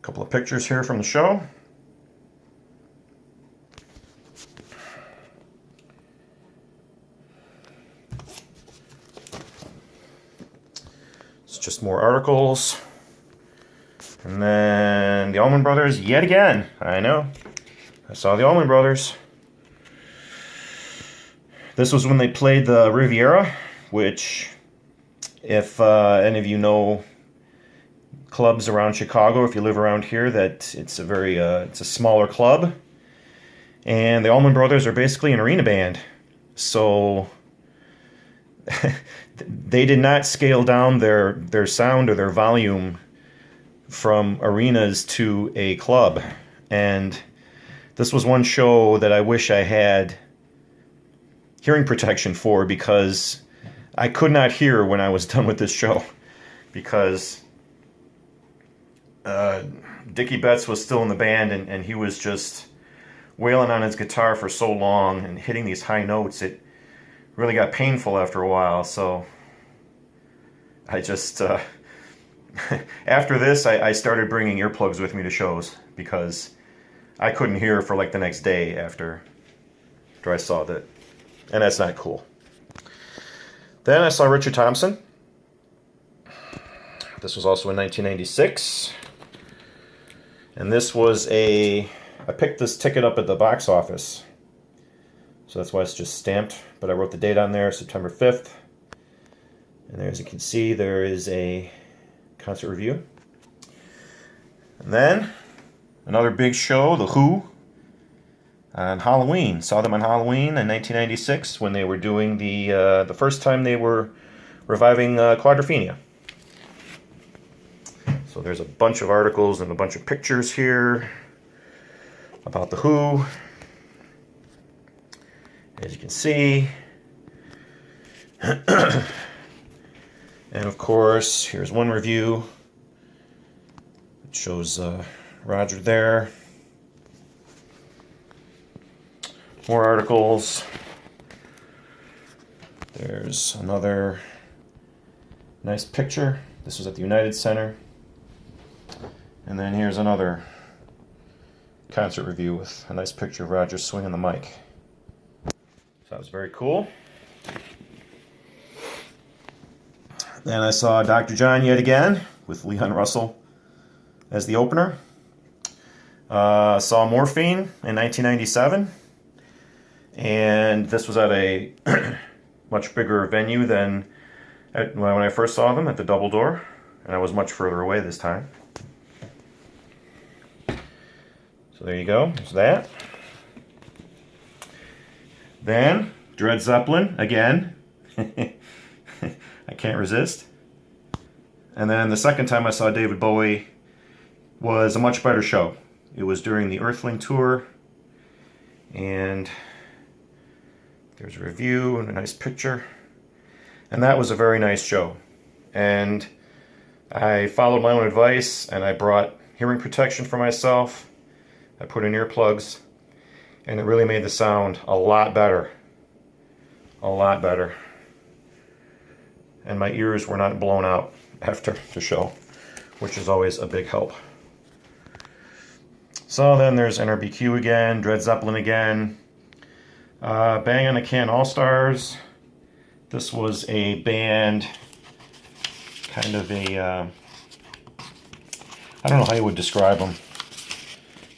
couple of pictures here from the show. It's just more articles. And then the Allman Brothers yet again. I know. I saw the Allman Brothers. This was when they played the Riviera, which, if any of you know clubs around Chicago, if you live around here, that it's a very it's a smaller club. And the Allman Brothers are basically an arena band. So they did not scale down their sound or their volume from arenas to a club. And this was one show that I wish I had hearing protection for, because I could not hear when I was done with this show, because Dickie Betts was still in the band, and he was just wailing on his guitar for so long and hitting these high notes. It really got painful after a while. So I just after this I started bringing earplugs with me to shows, because I couldn't hear for like the next day after I saw that, and that's not cool. Then I saw Richard Thompson. This was also in 1996, and this was I picked this ticket up at the box office, so that's why it's just stamped, but I wrote the date on there, September 5th. And there, as you can see, there is a concert review. And then another big show, The Who, on Halloween. Saw them on Halloween in 1996 when they were doing the first time they were reviving Quadrophenia. So there's a bunch of articles and a bunch of pictures here about The Who. As you can see. And of course, here's one review. It shows Roger there. More articles. There's another nice picture. This was at the United Center. And then here's another concert review with a nice picture of Roger swinging the mic. So that was very cool. Then I saw Dr. John yet again with Leon Russell as the opener. Saw Morphine in 1997. And this was at a much bigger venue than when I first saw them at the Double Door. And I was much further away this time. So there you go. There's that. Then, Dred Zeppelin, again. I can't resist. And then the second time I saw David Bowie was a much better show. It was during the Earthling tour. And there's a review and a nice picture. And that was a very nice show. And I followed my own advice, and I brought hearing protection for myself. I put in earplugs. And it really made the sound a lot better. A lot better. And my ears were not blown out after the show, which is always a big help. So then there's NRBQ again, Dred Zeppelin again, Bang on the Can All-Stars. This was a band, kind of a, I don't know how you would describe them.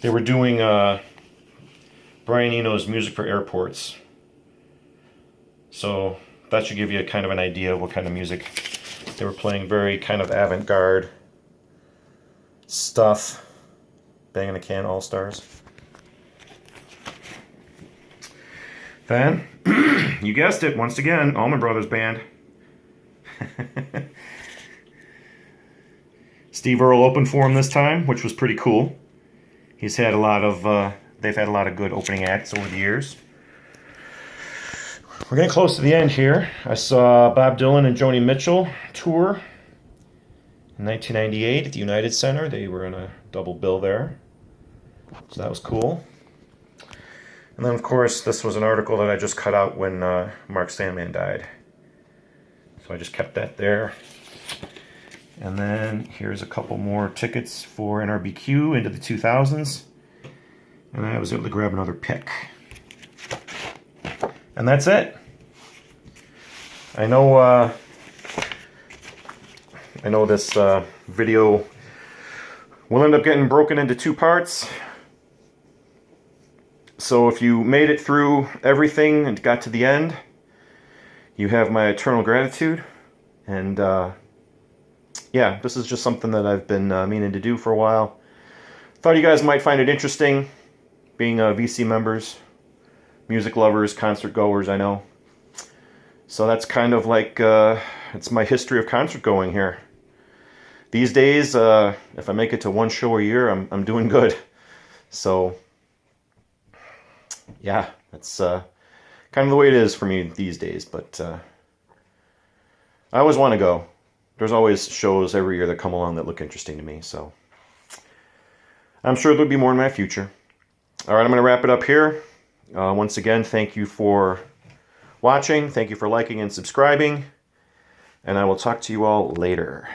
They were doing Brian Eno's Music for Airports. So that should give you kind of an idea of what kind of music they were playing. Very kind of avant-garde stuff. Bang in a Can All-Stars. Then, you guessed it, once again, Allman Brothers Band. Steve Earle opened for him this time, which was pretty cool. He's had a lot of, they've had a lot of good opening acts over the years. We're getting close to the end here. I saw Bob Dylan and Joni Mitchell tour in 1998 at the United Center. They were in a double bill there. So that was cool. And then, of course, this was an article that I just cut out when Mark Sandman died. So I just kept that there. And then here's a couple more tickets for NRBQ into the 2000s. And I was able to grab another pick. And that's it. I know this video will end up getting broken into 2 parts. So if you made it through everything and got to the end, you have my eternal gratitude. And yeah, this is just something that I've been meaning to do for a while. Thought you guys might find it interesting, being VC members, music lovers, concert goers, I know. So that's kind of like, it's my history of concert going here. These days, if I make it to 1 show a year, I'm doing good. So yeah, that's kind of the way it is for me these days. But I always want to go. There's always shows every year that come along that look interesting to me. So I'm sure there'll be more in my future. All right, I'm going to wrap it up here. Once again, thank you for watching. Thank you for liking and subscribing. And I will talk to you all later.